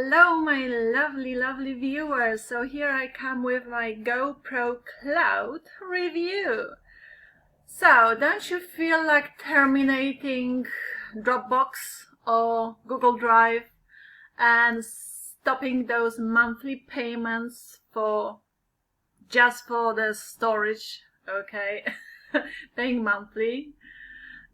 Hello my lovely viewers, so here I come with my GoProCloud review. So don't you feel like terminating Dropbox or Google Drive and stopping those monthly payments just for the storage, okay? Paying monthly.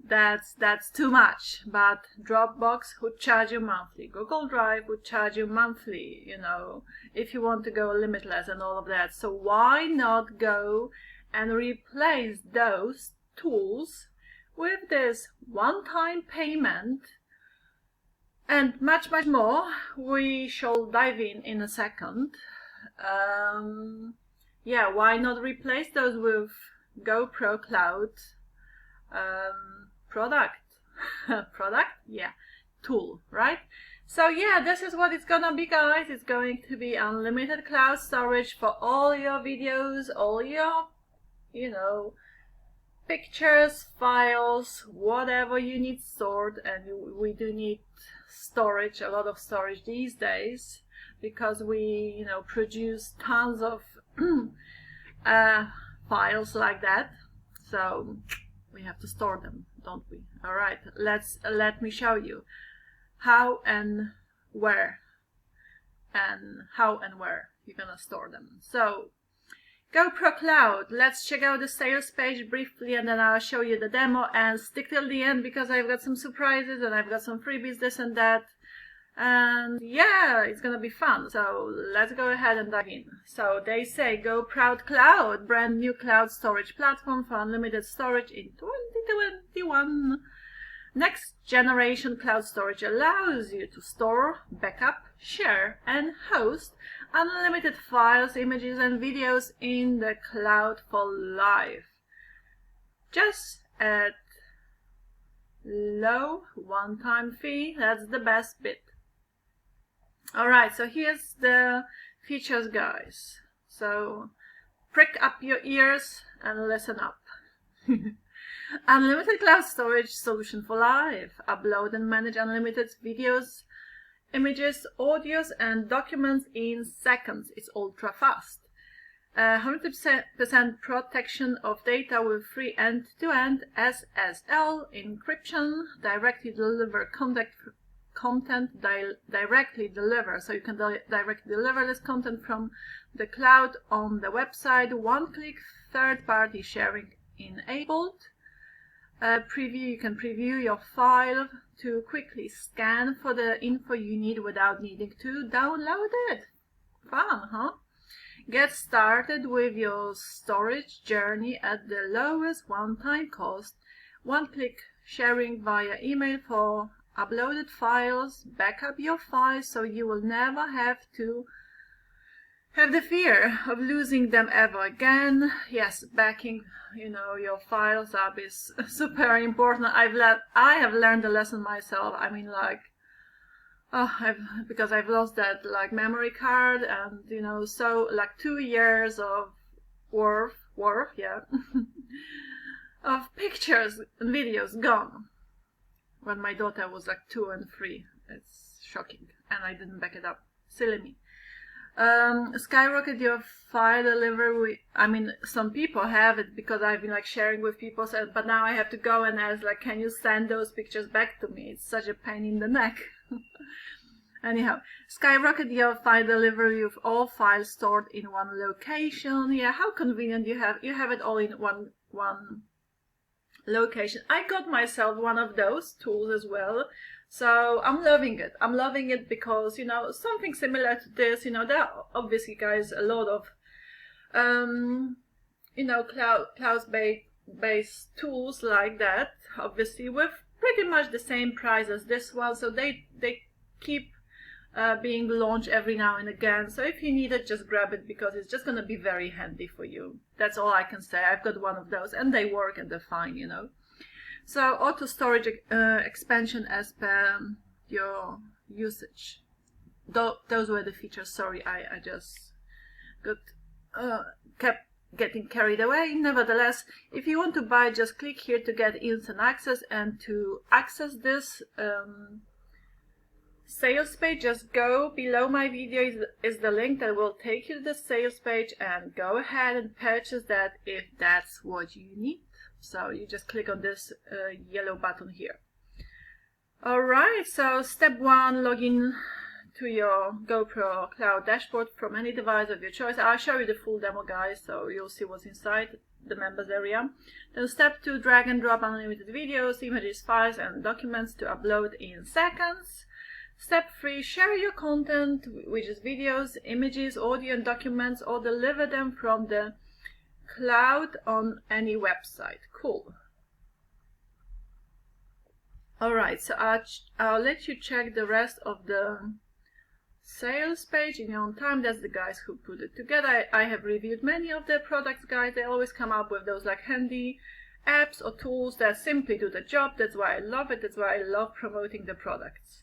That's too much, but Dropbox would charge you monthly, Google Drive would charge you monthly, you know, if you want to go limitless and all of that. So why not go and replace those tools with this one-time payment and much more we shall dive in a second. Yeah, why not replace those with GoProCloud tool, right? So yeah, this is what it's gonna be, guys. It's going to be unlimited cloud storage for all your videos, all your, you know, pictures, files, whatever you need stored. And we do need storage, a lot of storage these days, because we, you know, produce tons of files like that. So we have to store them, don't we? All right, let me show you how and where you're gonna store them. So GoProCloud, let's check out the sales page briefly and then I'll show you the demo, and stick till the end because I've got some surprises and I've got some freebies, this and that. And yeah, it's gonna be fun. So let's go ahead and dive in. So they say GoProCloud, brand new cloud storage platform for unlimited storage in 2021. Next generation cloud storage allows you to store, backup, share and host unlimited files, images and videos in the cloud for life. Just at low one-time fee. That's the best bit. Alright, so here's the features, guys. So prick up your ears and listen up. Unlimited cloud storage solution for life. Upload and manage unlimited videos, images, audios and documents in seconds. It's ultra fast. 100% protection of data with free end-to-end SSL encryption. Directly deliver content directly deliver, so you can directly deliver this content from the cloud on the website. One-click third-party sharing enabled. You can preview your file to quickly scan for the info you need without needing to download it. Fun, huh? Get started with your storage journey at the lowest one-time cost. One-click sharing via email for uploaded files. Backup your files so you will never have to have the fear of losing them ever again. Yes, backing, you know, your files up is super important. I have learned the lesson myself. I mean, like, because I've lost that like memory card, and you know, so like 2 years of worth, yeah, of pictures and videos gone when my daughter was like 2 and 3. It's shocking, and I didn't back it up. Silly me. Skyrocket your file delivery. I mean, some people have it because I've been like sharing with people, but now I have to go and ask, like, can you send those pictures back to me? It's such a pain in the neck. Anyhow, skyrocket your file delivery with all files stored in one location. Yeah, how convenient. You have it all in one location. I got myself one of those tools as well, so I'm loving it. I'm loving it because, you know, something similar to this, you know, there are obviously, guys, a lot of you know, cloud-based tools like that, obviously with pretty much the same price as this one. So they keep being launched every now and again. So if you need it, just grab it because it's just going to be very handy for you. That's all I can say. I've got one of those and they work and they're fine, you know. So auto storage expansion as per your usage. Those were the features. Sorry, I just kept getting carried away. Nevertheless, if you want to buy, just click here to get instant access, and to access this sales page, just go below my video is the link that will take you to the sales page, and go ahead and purchase that if that's what you need. So you just click on this yellow button here. Alright, so step 1, log in to your GoProCloud dashboard from any device of your choice. I'll show you the full demo, guys, so you'll see what's inside the members area. Then step 2, drag and drop unlimited videos, images, files and documents to upload in seconds. Step 3, share your content, which is videos, images, audio and documents, or deliver them from the cloud on any website. Cool. Alright, so I'll let you check the rest of the sales page in your own time. That's the guys who put it together. I have reviewed many of their products, guys. They always come up with those like handy apps or tools that simply do the job. That's why I love it. That's why I love promoting the products.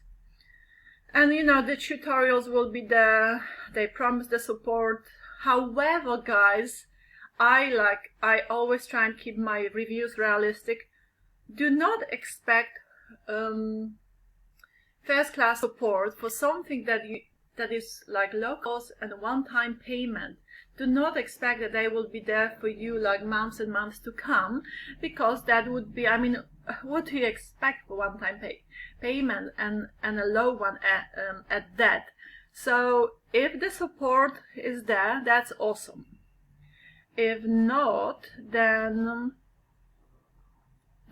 And you know, the tutorials will be there. They promise the support. However, guys, I always try and keep my reviews realistic. Do not expect first-class support for something that is like low cost and a one-time payment. Do not expect that they will be there for you like months and months to come, because that would be, I mean, what do you expect for one-time payment and a low one at that? So if the support is there, that's awesome. If not, then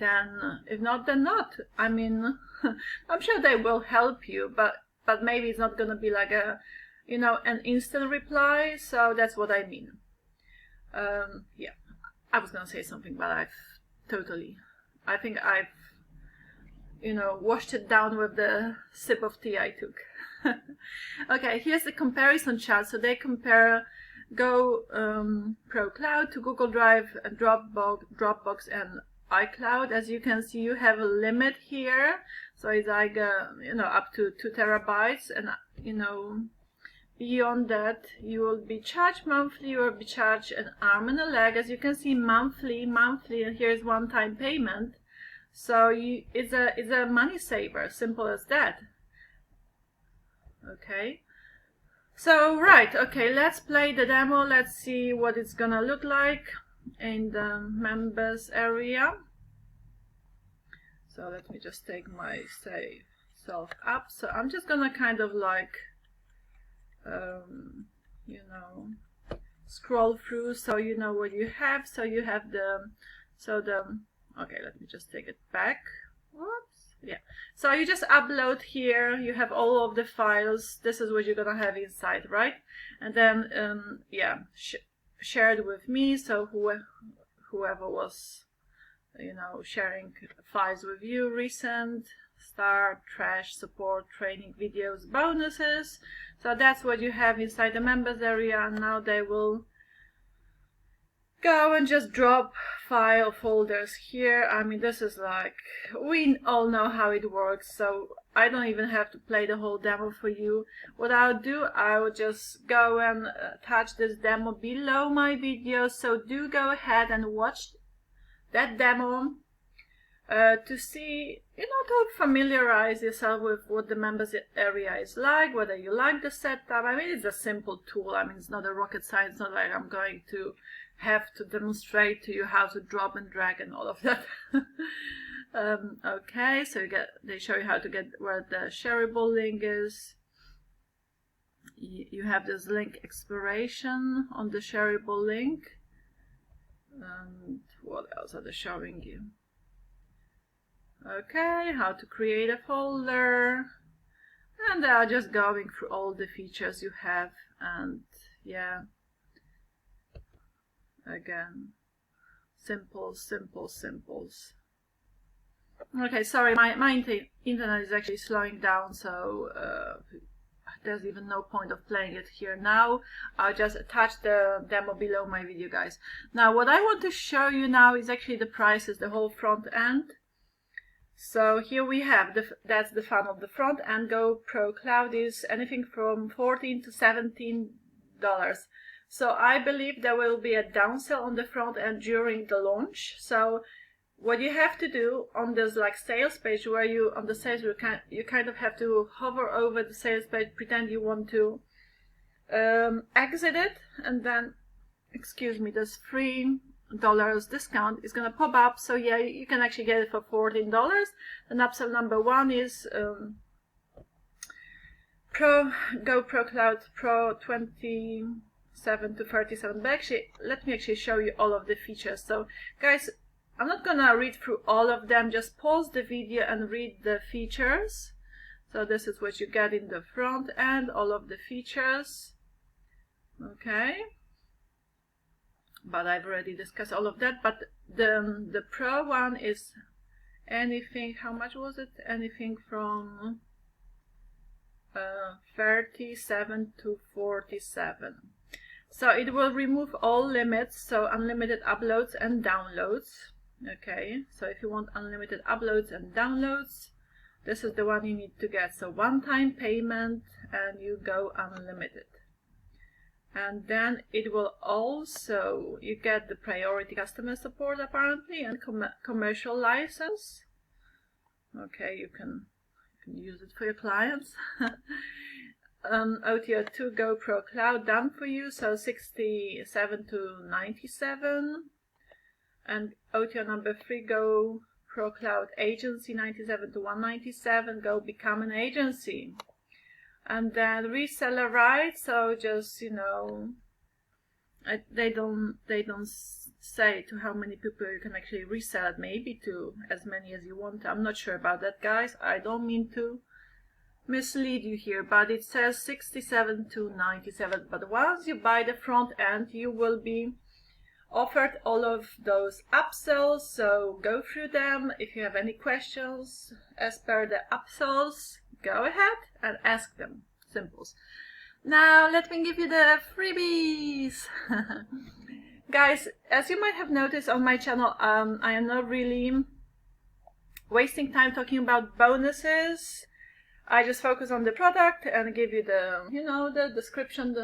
not. I mean, I'm sure they will help you, but maybe it's not gonna be like a, you know, an instant reply. So that's what I mean. Yeah, I was gonna say something, but I think I've, you know, washed it down with the sip of tea I took. Okay, here's the comparison chart. So they compare GoProCloud to Google Drive, and Dropbox and iCloud. As you can see, you have a limit here, so it's like you know, up to 2 terabytes, and you know, beyond that you will be charged monthly. You will be charged an arm and a leg, as you can see, monthly, and here's one-time payment. So it's a money saver, simple as that. Okay, so right, okay, let's play the demo. Let's see what it's gonna look like in the members area. So let me just take my save self up. So I'm just gonna kind of like you know, scroll through so you know what you have. So you have okay, let me just take it back. Whoops. Yeah, so you just upload here, you have all of the files. This is what you're gonna have inside, right? And then yeah, shared with me, so whoever was, you know, sharing files with you, recent, start, trash, support, training, videos, bonuses. So that's what you have inside the members area. And now they will go and just drop file folders here. I mean, this is like, we all know how it works, so I don't even have to play the whole demo for you. What I'll do, I will just go and attach this demo below my video, so do go ahead and watch that demo to see, you know, to familiarize yourself with what the members area is like, whether you like the setup. I mean, it's a simple tool. I mean, it's not a rocket science. It's not like I'm going to have to demonstrate to you how to drop and drag and all of that. Okay, so they show you how to get where the shareable link is. You have this link exploration on the shareable link. And what else are they showing you? Okay, how to create a folder. And they are just going through all the features you have. And yeah, again, simples. Okay, sorry, my internet is actually slowing down, so there's even no point of playing it here now. I'll just attach the demo below my video, guys. Now, what I want to show you now is actually the prices, the whole front end. So here we have, that's the funnel. The front end GoProCloud is anything from $14 to $17. So I believe there will be a downsell on the front end during the launch. So what you have to do on this like sales page, where you on the sales you kind of have to hover over the sales page, pretend you want to exit it, and then, excuse me, this $3 discount is gonna pop up. So yeah, you can actually get it for $14. And upsell number 1 is GoProCloud Pro 27 to 37. But actually, let me actually show you all of the features. So guys, I'm not gonna read through all of them, just pause the video and read the features. So this is what you get in the front end, all of the features. Okay, but I've already discussed all of that. But the Pro one is anything, how much was it? Anything from 37 to 47. So it will remove all limits, so unlimited uploads and downloads. Okay, so if you want unlimited uploads and downloads, this is the one you need to get. So one-time payment and you go unlimited. And then it will also, you get the priority customer support apparently, and commercial license. Okay, you can use it for your clients. OTO 2 GoProCloud done for you, so 67 to 97. And OTO number 3 GoProCloud Agency 97 to 197. Go become an agency. And then reseller rights, so just, you know, they don't say to how many people you can actually resell it, maybe to as many as you want. I'm not sure about that, guys. I don't mean to mislead you here, but it says 67 to 97. But once you buy the front end, you will be offered all of those upsells, so go through them. If you have any questions as per the upsells, go ahead and ask them. Simples. Now let me give you the freebies. Guys, as you might have noticed on my channel, I am not really wasting time talking about bonuses. I just focus on the product and give you the, you know, the description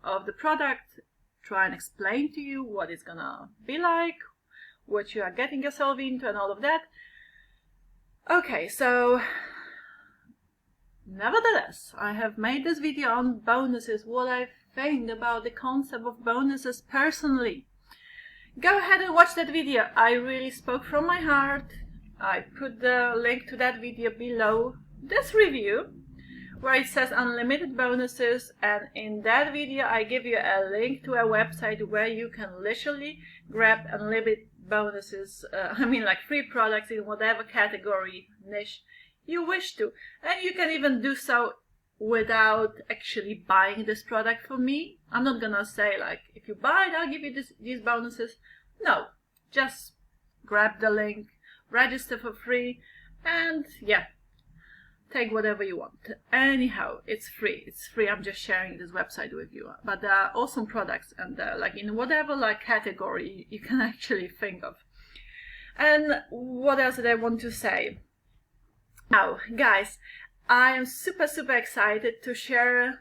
of the product, try and explain to you what it's gonna be like, what you are getting yourself into and all of that. Okay, so nevertheless, I have made this video on bonuses, what I think about the concept of bonuses personally. Go ahead and watch that video. I really spoke from my heart. I put the link to that video below this review, where it says unlimited bonuses, and in that video I give you a link to a website where you can literally grab unlimited bonuses, I mean like free products in whatever category, niche you wish to. And you can even do so without actually buying this product from me. I'm not gonna say like, if you buy it I'll give you these bonuses. No, just grab the link, register for free, and yeah, take whatever you want. Anyhow, it's free. It's free. I'm just sharing this website with you. But there are awesome products, and like in whatever like category you can actually think of. And what else did I want to say? Now, guys, I am super excited to share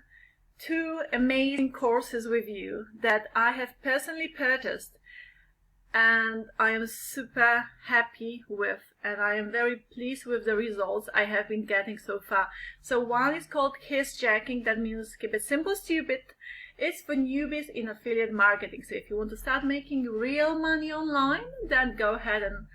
2 amazing courses with you that I have personally purchased, and I am super happy with, and I am very pleased with the results I have been getting so far. So one is called Hijacking, that means keep it simple stupid. It's for newbies in affiliate marketing. So if you want to start making real money online, then go ahead and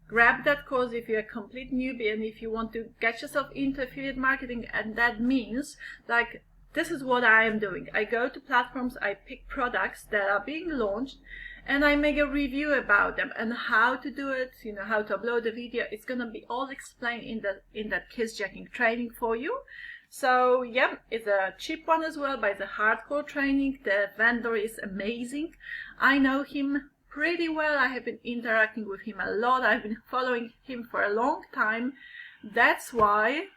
grab that course if you're a complete newbie, and if you want to get yourself into affiliate marketing. And that means like, this is what I am doing. I go to platforms, I pick products that are being launched, and I make a review about them and how to do it, you know, how to upload the video. It's gonna be all explained in that Hijacking training for you. So yeah, it's a cheap one as well, but it's a hardcore training. The vendor is amazing. I know him pretty well. I have been interacting with him a lot. I've been following him for a long time. That's why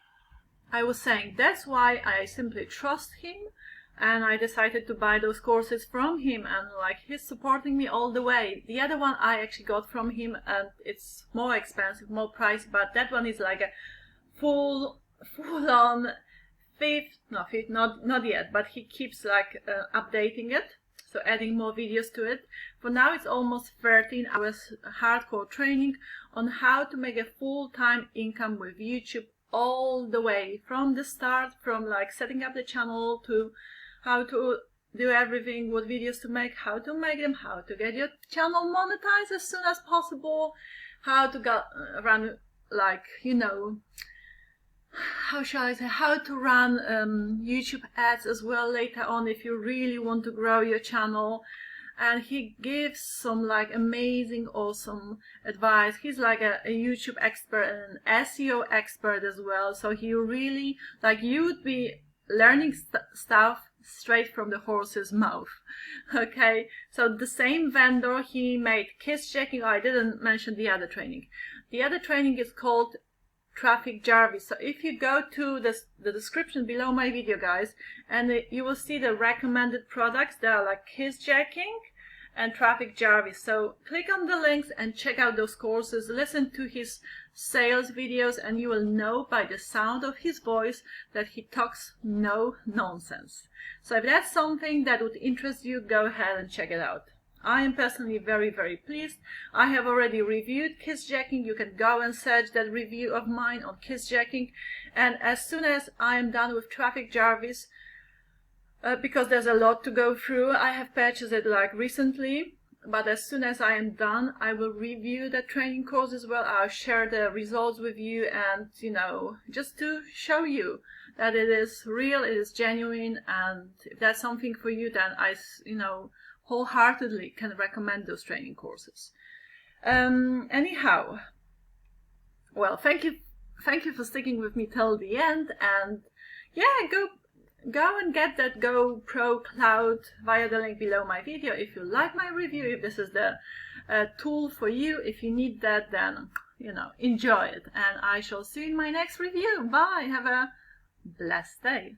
I was saying, that's why I simply trust him, and I decided to buy those courses from him, and like, he's supporting me all the way. The other one I actually got from him, and it's more expensive, more pricey, but that one is like a full-on not yet, but he keeps like updating it. so adding more videos to it. For now it's almost 13 hours hardcore training on how to make a full-time income with YouTube, all the way from the start, from like setting up the channel to how to do everything, what videos to make, how to make them, how to get your channel monetized as soon as possible, how to run, like, you know, how shall I say, how to run YouTube ads as well later on if you really want to grow your channel. And he gives some like amazing, awesome advice. He's like a YouTube expert and an SEO expert as well. So he really, like, you would be learning stuff straight from the horse's mouth. Okay, so the same vendor, he made kiss checking. Oh, I didn't mention the other training. The other training is called Traffic Jarvis. So if you go to the description below my video, guys, and you will see the recommended products. They are like kiss jacking and Traffic Jarvis. So click on the links and check out those courses, listen to his sales videos, and you will know by the sound of his voice that he talks no nonsense. So if that's something that would interest you, go ahead and check it out. I am personally very, very pleased. I have already reviewed kiss jacking. You can go and search that review of mine on kiss jacking. And as soon as I am done with Traffic Jarvis, because there's a lot to go through, I have purchased it like recently, but as soon as I am done, I will review the training course as well. I'll share the results with you, and, you know, just to show you that it is real, it is genuine, and if that's something for you, then I, you know, wholeheartedly can recommend those training courses. Anyhow, well, thank you for sticking with me till the end, and yeah, go and get that GoProCloud via the link below my video if you like my review, if this is the tool for you. If you need that, then, you know, enjoy it, and I shall see you in my next review. Bye, have a blessed day.